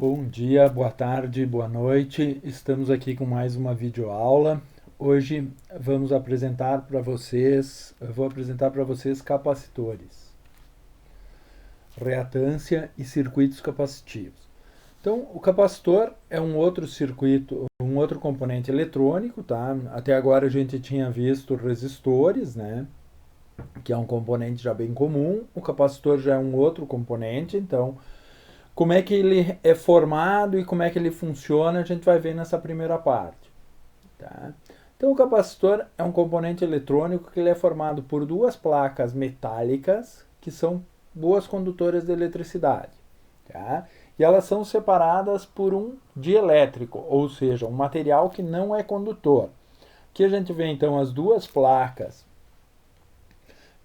Bom dia, boa tarde, boa noite. Estamos aqui com mais uma videoaula. Hoje vamos apresentar para vocês, eu vou apresentar para vocês capacitores, reatância e circuitos capacitivos. Então, o capacitor é um outro circuito, um outro componente eletrônico, tá? Até agora a gente tinha visto resistores, né? Que é um componente já bem comum. O capacitor já é um outro componente, então como é que ele é formado e como é que ele funciona, a gente vai ver nessa primeira parte. Tá? Então, o capacitor é um componente eletrônico que ele é formado por duas placas metálicas que são boas condutoras de eletricidade. Tá? E elas são separadas por um dielétrico, ou seja, um material que não é condutor. Aqui a gente vê então as duas placas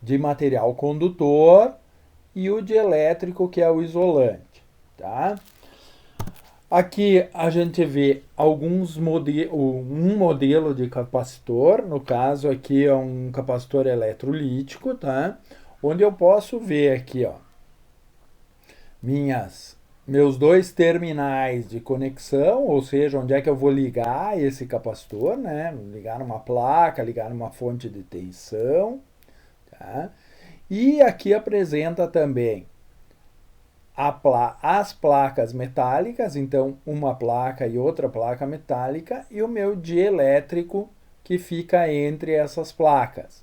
de material condutor e o dielétrico, que é o isolante. Tá? Aqui a gente vê um modelo de capacitor, no caso aqui é um capacitor eletrolítico, tá? Onde eu posso ver aqui, ó, meus dois terminais de conexão, ou seja, onde é que eu vou ligar esse capacitor, né? Ligar numa placa, ligar numa fonte de tensão, tá? E aqui apresenta também as placas metálicas, então uma placa e outra placa metálica, e o meu dielétrico que fica entre essas placas.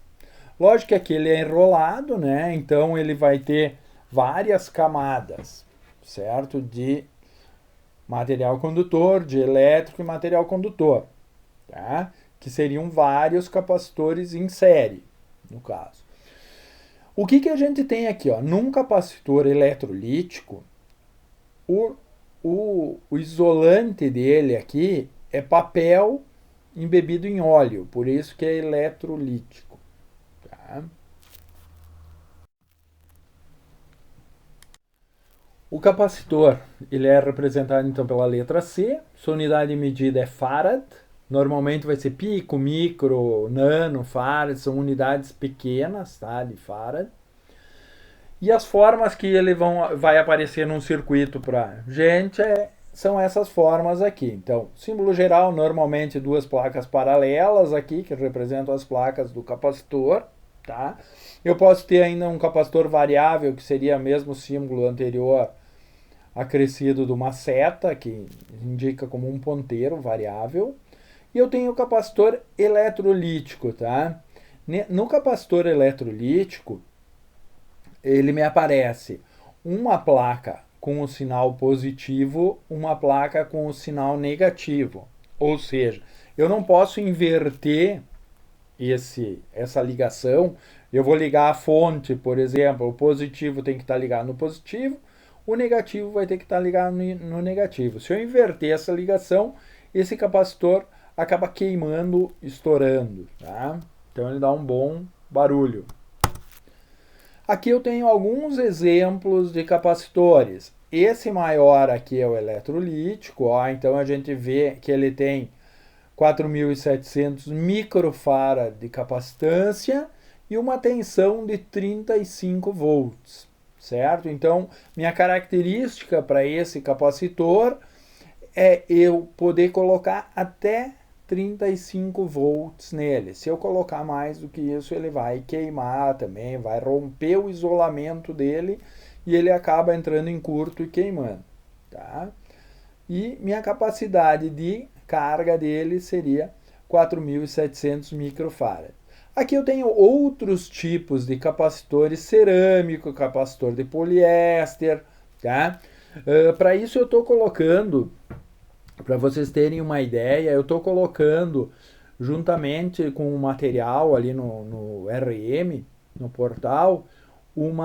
Lógico que aqui ele é enrolado, né? Então ele vai ter várias camadas, certo? De material condutor, dielétrico e material condutor, tá? Que seriam vários capacitores em série, no caso. O que a gente tem aqui? Ó? Num capacitor eletrolítico, o isolante dele aqui é papel embebido em óleo, por isso que é eletrolítico. Tá? O capacitor ele é representado então pela letra C, sua unidade de medida é farad, normalmente vai ser pico, micro, nano, farad, são unidades pequenas, tá, de farad. E as formas que ele vai aparecer num circuito para gente são essas formas aqui. Então, símbolo geral, normalmente duas placas paralelas aqui, que representam as placas do capacitor. Tá? Eu posso ter ainda um capacitor variável, que seria mesmo o símbolo anterior acrescido de uma seta, que indica como um ponteiro variável. E eu tenho o capacitor eletrolítico. Tá? No capacitor eletrolítico, ele me aparece uma placa com o sinal positivo, uma placa com o sinal negativo. Ou seja, eu não posso inverter essa ligação. Eu vou ligar a fonte, por exemplo, o positivo tem que estar ligado no positivo, o negativo vai ter que estar ligado no negativo. Se eu inverter essa ligação, esse capacitor acaba queimando, estourando. Tá? Então ele dá um bom barulho. Aqui eu tenho alguns exemplos de capacitores. Esse maior aqui é o eletrolítico, ó, então a gente vê que ele tem 4.700 microfarad de capacitância e uma tensão de 35 volts, certo? Então, minha característica para esse capacitor é eu poder colocar até 35 volts nele. Se eu colocar mais do que isso, ele vai queimar também, vai romper o isolamento dele e ele acaba entrando em curto e queimando. Tá? E minha capacidade de carga dele seria 4.700 microfarad. Aqui eu tenho outros tipos de capacitores cerâmico, capacitor de poliéster. Tá? Para isso eu estou colocando, para vocês terem uma ideia, eu estou colocando juntamente com o material ali no RM, no portal, um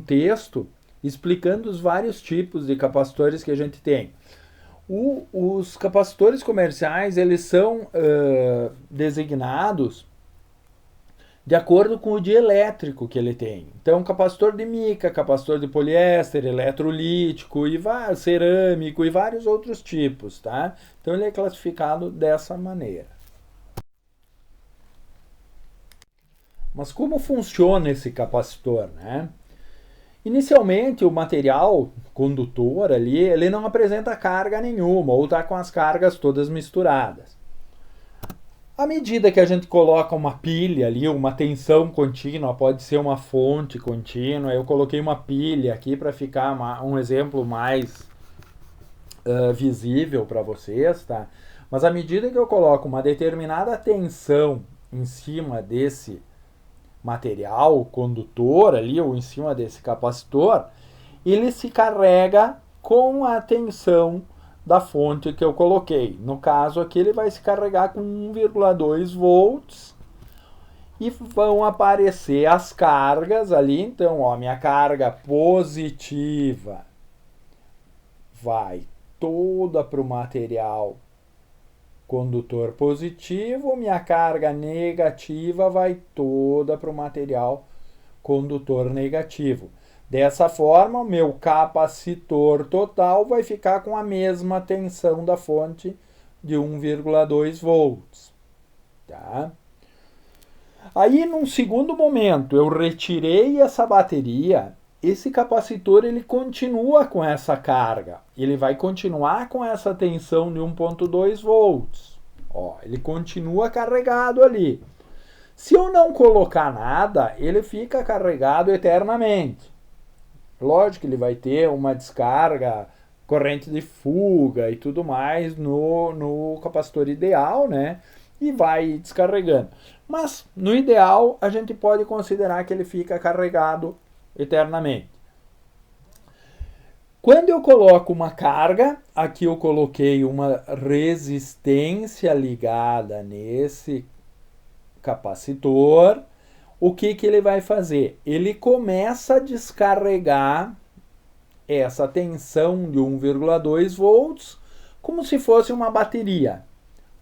texto explicando os vários tipos de capacitores que a gente tem. Os capacitores comerciais eles são designados de acordo com o dielétrico que ele tem. Então, capacitor de mica, capacitor de poliéster, eletrolítico, cerâmico e vários outros tipos. Tá? Então, ele é classificado dessa maneira. Mas como funciona esse capacitor? Né? Inicialmente, o material condutor ali, ele não apresenta carga nenhuma, ou está com as cargas todas misturadas. À medida que a gente coloca uma pilha ali, uma tensão contínua, pode ser uma fonte contínua, eu coloquei uma pilha aqui para ficar um exemplo mais visível para vocês, tá? Mas à medida que eu coloco uma determinada tensão em cima desse material condutor ali, ou em cima desse capacitor, ele se carrega com a tensão da fonte que eu coloquei. No caso aqui, ele vai se carregar com 1,2 volts e vão aparecer as cargas ali. Então, ó, minha carga positiva vai toda para o material condutor positivo, minha carga negativa vai toda para o material condutor negativo. Dessa forma, o meu capacitor total vai ficar com a mesma tensão da fonte de 1,2 volts. Tá? Aí, num segundo momento, eu retirei essa bateria. Esse capacitor ele continua com essa carga. Ele vai continuar com essa tensão de 1,2 volts. Ó, ele continua carregado ali. Se eu não colocar nada, ele fica carregado eternamente. Lógico que ele vai ter uma descarga, corrente de fuga e tudo mais no capacitor ideal, né? E vai descarregando. Mas, no ideal, a gente pode considerar que ele fica carregado eternamente. Quando eu coloco uma carga, aqui eu coloquei uma resistência ligada nesse capacitor. O que ele vai fazer? Ele começa a descarregar essa tensão de 1,2 volts como se fosse uma bateria,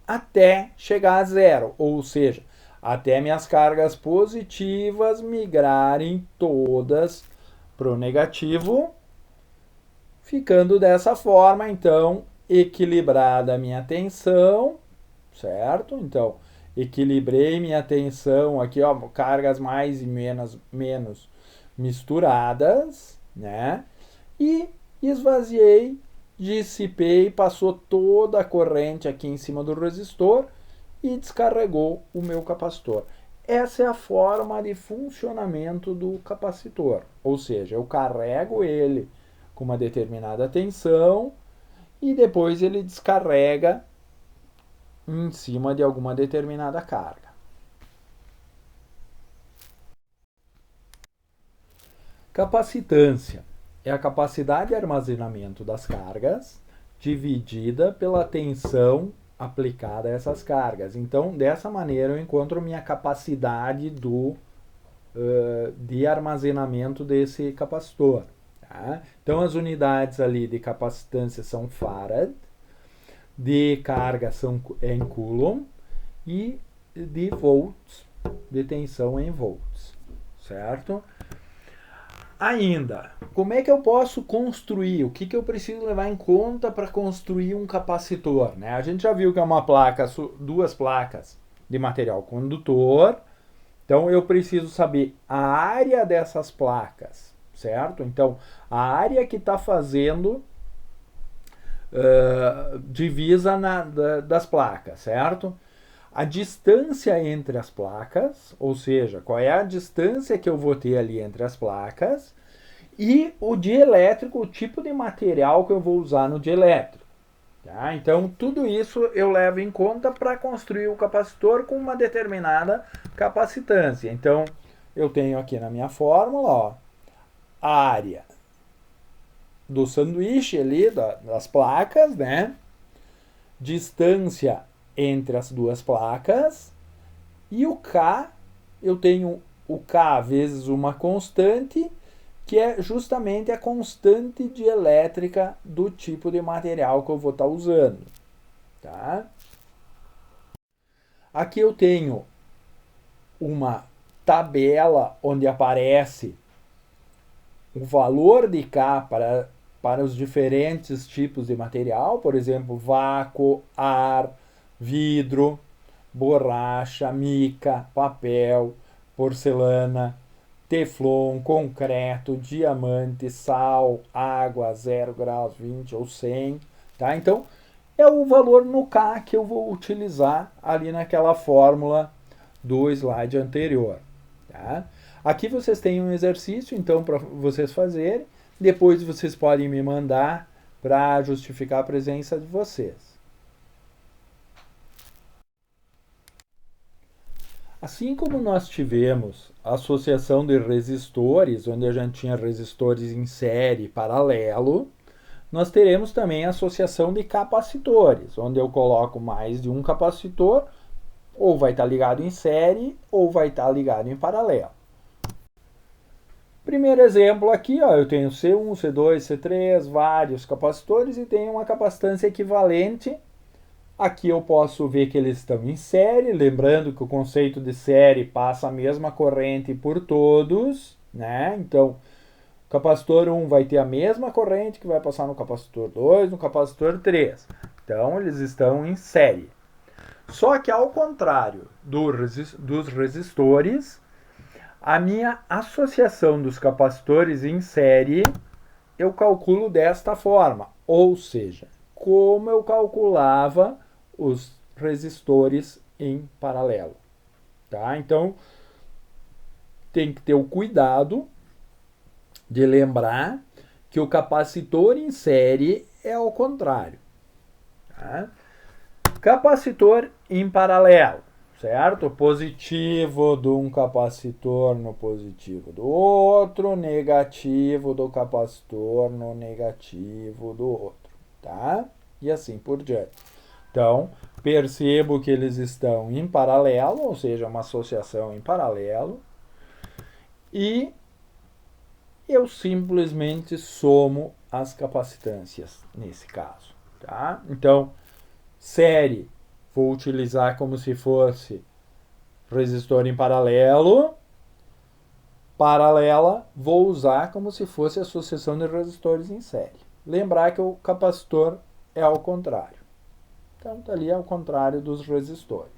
até chegar a zero, ou seja, até minhas cargas positivas migrarem todas para o negativo, ficando dessa forma, então, equilibrada a minha tensão, certo? Então, equilibrei minha tensão aqui, ó, cargas mais e menos misturadas, né? E esvaziei, dissipei, passou toda a corrente aqui em cima do resistor e descarregou o meu capacitor. Essa é a forma de funcionamento do capacitor, ou seja, eu carrego ele com uma determinada tensão e depois ele descarrega em cima de alguma determinada carga. Capacitância é a capacidade de armazenamento das cargas dividida pela tensão aplicada a essas cargas. Então, dessa maneira, eu encontro minha capacidade de armazenamento desse capacitor. Tá? Então, as unidades ali de capacitância são farad, de carga são em coulomb e de volts, de tensão em volts, certo? Ainda, como é que eu posso construir? O que eu preciso levar em conta para construir um capacitor? Né? A gente já viu que é uma placa, duas placas de material condutor. Então, eu preciso saber a área dessas placas, certo? Então, a área que está fazendo divisa das placas, certo? A distância entre as placas, ou seja, qual é a distância que eu vou ter ali entre as placas, e o dielétrico, o tipo de material que eu vou usar no dielétrico. Tá? Então, tudo isso eu levo em conta para construir o capacitor com uma determinada capacitância. Então, eu tenho aqui na minha fórmula, ó, a área do sanduíche ali, das placas, né? Distância entre as duas placas, e o K, eu tenho o K vezes uma constante, que é justamente a constante dielétrica do tipo de material que eu vou estar usando. Tá? Aqui eu tenho uma tabela onde aparece o valor de K para os diferentes tipos de material, por exemplo, vácuo, ar, vidro, borracha, mica, papel, porcelana, teflon, concreto, diamante, sal, água, 0 graus, 20 ou 100, tá? Então, é o valor no K que eu vou utilizar ali naquela fórmula do slide anterior, tá? Aqui vocês têm um exercício, então, para vocês fazerem. Depois vocês podem me mandar para justificar a presença de vocês. Assim como nós tivemos a associação de resistores, onde a gente tinha resistores em série paralelo, nós teremos também a associação de capacitores, onde eu coloco mais de um capacitor, ou vai estar ligado em série, ou vai estar ligado em paralelo. Primeiro exemplo aqui, ó, eu tenho C1, C2, C3, vários capacitores e tenho uma capacitância equivalente. Aqui eu posso ver que eles estão em série, lembrando que o conceito de série passa a mesma corrente por todos, né? Então, o capacitor 1 vai ter a mesma corrente que vai passar no capacitor 2, no capacitor 3. Então, eles estão em série. Só que ao contrário dos resistores, a minha associação dos capacitores em série eu calculo desta forma, ou seja, como eu calculava os resistores em paralelo, tá? Então, tem que ter o cuidado de lembrar que o capacitor em série é ao contrário, tá? Capacitor em paralelo, certo? Positivo de um capacitor no positivo do outro, negativo do capacitor no negativo do outro, tá? E assim por diante. Então, percebo que eles estão em paralelo, ou seja, uma associação em paralelo, e eu simplesmente somo as capacitâncias nesse caso, tá? Então, série vou utilizar como se fosse resistor em paralelo. Paralela vou usar como se fosse associação de resistores em série. Lembrar que o capacitor é ao contrário. Então, está ali ao contrário dos resistores.